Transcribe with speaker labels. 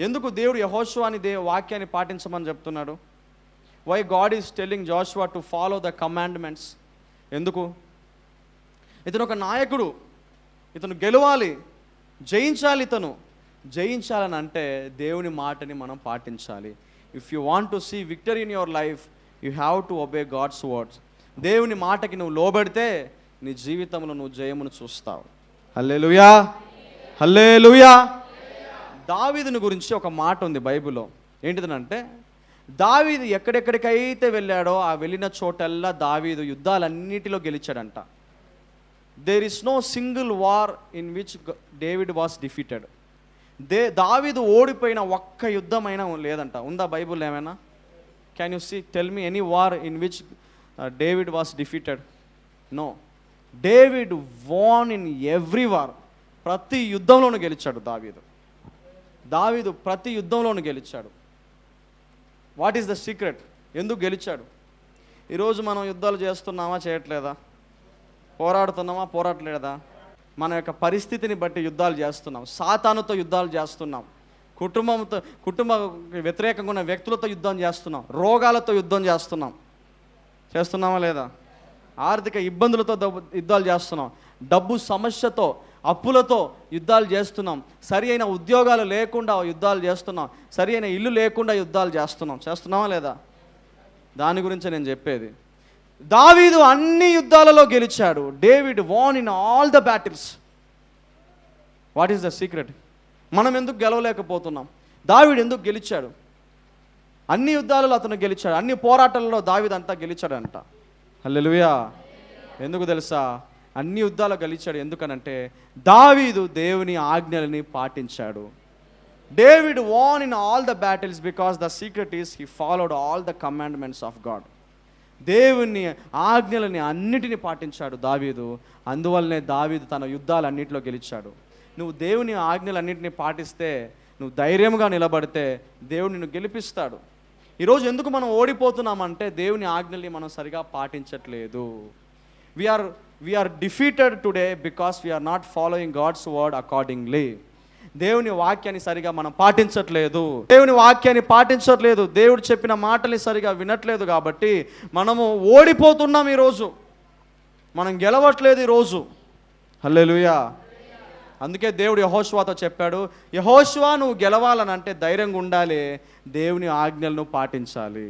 Speaker 1: ఎందుకు దేవుడు యెహోషువని వాక్యాన్ని పాటించమని చెప్తున్నాడు? Why God is telling Joshua to follow the commandments? ఎందుకు? ఇతను ఒక నాయకుడు, ఇతను గెలవాలి, జయించాలి. ఇతను జయించాలని అంటే దేవుని మాటని మనం పాటించాలి. If you want to see victory in your life, you have to obey God's words. దేవుని మాటకి నువ్వు లోబడితే నీ జీవితంలో నువ్వు జయమును చూస్తావు. హల్లెలూయా, హల్లెలూయా. దావీదుని గురించి ఒక మాట ఉంది బైబిల్లో. ఏంటిదనంటే, దావీదు ఎక్కడెక్కడికైతే వెళ్ళాడో ఆ వెళ్ళిన చోటల్లా దావీదు యుద్ధాలన్నిటిలో గెలిచాడంట. There is no single war in which David was defeated. దావీదు ఓడిపోయిన ఒక్క యుద్ధమైనా లేదంట. ఉందా బైబుల్ ఏమైనా? Can you see, tell me any war in which David was defeated? No. David won in every war. ప్రతి యుద్ధంలోనూ గెలిచాడు దావీదు ప్రతి యుద్ధంలోనూ గెలిచాడు. What is the secret? ఎందుకు గెలిచాడు? ఈరోజు మనం యుద్ధాలు చేస్తున్నామా, చేయట్లేదా? పోరాడుతున్నామా, పోరాడలేదా? మన యొక్క పరిస్థితిని బట్టి యుద్ధాలు చేస్తున్నాం. సాతానుతో యుద్ధాలు చేస్తున్నాం, కుటుంబ వ్యతిరేకంగా ఉన్న వ్యక్తులతో యుద్ధం చేస్తున్నాం, రోగాలతో యుద్ధం చేస్తున్నామా లేదా? ఆర్థిక ఇబ్బందులతో యుద్ధాలు చేస్తున్నాం, డబ్బు సమస్యతో, అప్పులతో యుద్ధాలు చేస్తున్నాం, సరి అయిన ఉద్యోగాలు లేకుండా యుద్ధాలు చేస్తున్నాం, సరి అయిన ఇల్లు లేకుండా యుద్ధాలు చేస్తున్నామా లేదా? దాని గురించి నేను చెప్పేది. దావీదు అన్ని యుద్ధాలలో గెలిచాడు. David won in all the battles. What is the secret? మనం ఎందుకు గెలవలేకపోతున్నాం? దావీదు ఎందుకు గెలిచాడు? అన్ని యుద్ధాలలో అతను గెలిచాడు, అన్ని పోరాటాలలో దావీదు అంతా గెలిచాడంట. హల్లెలూయా. ఎందుకు తెలుసా? అన్ని యుద్ధాలు గెలిచాడు. ఎందుకనంటే దావీదు దేవుని ఆజ్ఞలని పాటించాడు. David won in all the battles because the secret is he followed all the commandments of God. దేవుని ఆజ్ఞలని అన్నిటిని పాటించాడు దావీదు. అందువల్లనే దావీదు తన యుద్ధాలన్నింటిలో గెలిచాడు. నువ్వు దేవుని ఆజ్ఞలన్నింటినీ పాటిస్తే, నువ్వు ధైర్యంగా నిలబడితే దేవుడు నిన్ను గెలిపిస్తాడు. ఈరోజు ఎందుకు మనం ఓడిపోతున్నామంటే దేవుని ఆజ్ఞల్ని మనం సరిగా పాటించట్లేదు. We're defeated today because we're not following God's word accordingly. దేవుని వాక్యాన్ని సరిగా మనం పాటించట్లేదు. దేవుడు చెప్పిన మాటల్ని సరిగా వినట్లేదు. కాబట్టి మనము ఓడిపోతున్నాం. ఈరోజు మనం గెలవట్లేదు ఈరోజు. హల్లెలూయా. అందుకే దేవుడు యెహోషువతో చెప్పాడు, యెహోషువ నువ్వు గెలవాలని అంటే ధైర్యంగా ఉండాలి, దేవుని ఆజ్ఞలను పాటించాలి.